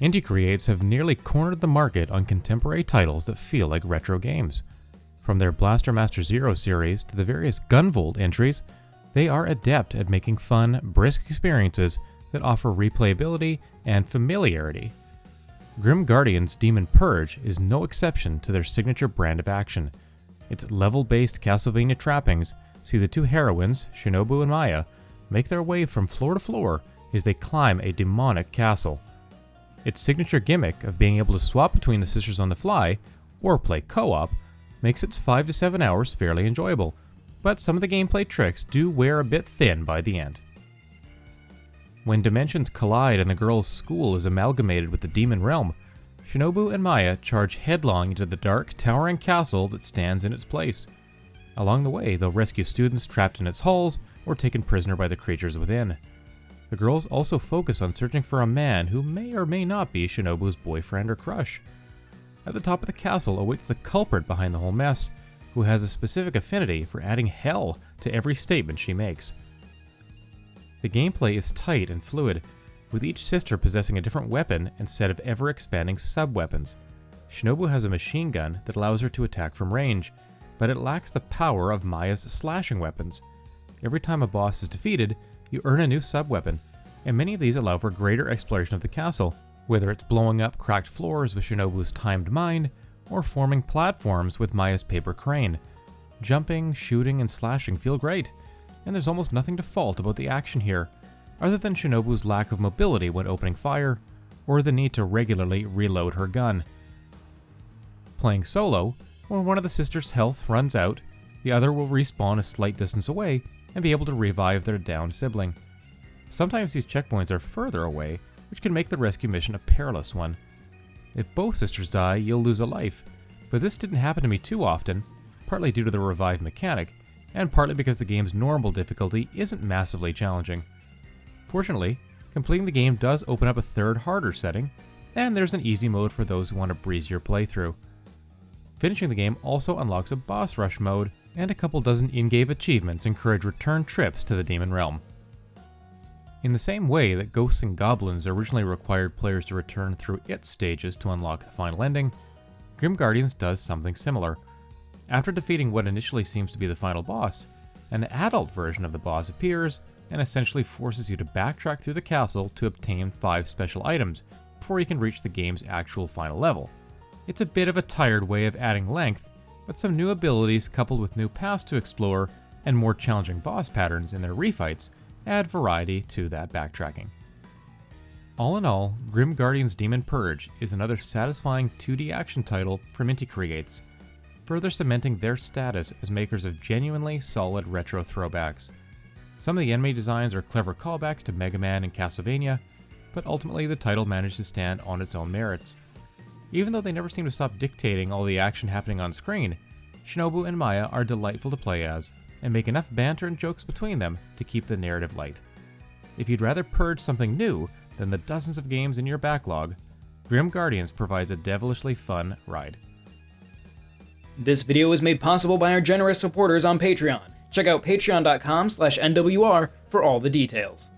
Inti Creates have nearly cornered the market on contemporary titles that feel like retro games. From their Blaster Master Zero series to the various Gunvolt entries, they are adept at making fun, brisk experiences that offer replayability and familiarity. Grim Guardian's Demon Purge is no exception to their signature brand of action. Its level-based Castlevania trappings see the two heroines, Shinobu and Maya, make their way from floor to floor as they climb a demonic castle. Its signature gimmick of being able to swap between the sisters on the fly, or play co-op, makes its 5 to 7 hours fairly enjoyable, but some of the gameplay tricks do wear a bit thin by the end. When dimensions collide and the girls' school is amalgamated with the demon realm, Shinobu and Maya charge headlong into the dark, towering castle that stands in its place. Along the way, they'll rescue students trapped in its halls or taken prisoner by the creatures within. The girls also focus on searching for a man who may or may not be Shinobu's boyfriend or crush. At the top of the castle awaits the culprit behind the whole mess, who has a specific affinity for adding hell to every statement she makes. The gameplay is tight and fluid, with each sister possessing a different weapon and set of ever-expanding sub-weapons. Shinobu has a machine gun that allows her to attack from range, but it lacks the power of Maya's slashing weapons. Every time a boss is defeated, you earn a new sub-weapon, and many of these allow for greater exploration of the castle, whether it's blowing up cracked floors with Shinobu's timed mine, or forming platforms with Maya's paper crane. Jumping, shooting, and slashing feel great, and there's almost nothing to fault about the action here, other than Shinobu's lack of mobility when opening fire, or the need to regularly reload her gun. Playing solo, when one of the sisters' health runs out, the other will respawn a slight distance away and be able to revive their downed sibling. Sometimes these checkpoints are further away, which can make the rescue mission a perilous one. If both sisters die, you'll lose a life, but this didn't happen to me too often, partly due to the revive mechanic, and partly because the game's normal difficulty isn't massively challenging. Fortunately, completing the game does open up a third harder setting, and there's an easy mode for those who want a breezier playthrough. Finishing the game also unlocks a boss rush mode, and a couple dozen in-game achievements encourage return trips to the Demon Realm. In the same way that Ghosts and Goblins originally required players to return through its stages to unlock the final ending, Grim Guardians does something similar. After defeating what initially seems to be the final boss, an adult version of the boss appears and essentially forces you to backtrack through the castle to obtain 5 special items before you can reach the game's actual final level. It's a bit of a tired way of adding length, but some new abilities coupled with new paths to explore and more challenging boss patterns in their refights add variety to that backtracking. All in all, Grim Guardian's Demon Purge is another satisfying 2D action title from Inti Creates, further cementing their status as makers of genuinely solid retro throwbacks. Some of the enemy designs are clever callbacks to Mega Man and Castlevania, but ultimately the title managed to stand on its own merits. Even though they never seem to stop dictating all the action happening on screen, Shinobu and Maya are delightful to play as, and make enough banter and jokes between them to keep the narrative light. If you'd rather purge something new than the dozens of games in your backlog, Grim Guardians provides a devilishly fun ride. This video was made possible by our generous supporters on Patreon. Check out patreon.com/NWR for all the details.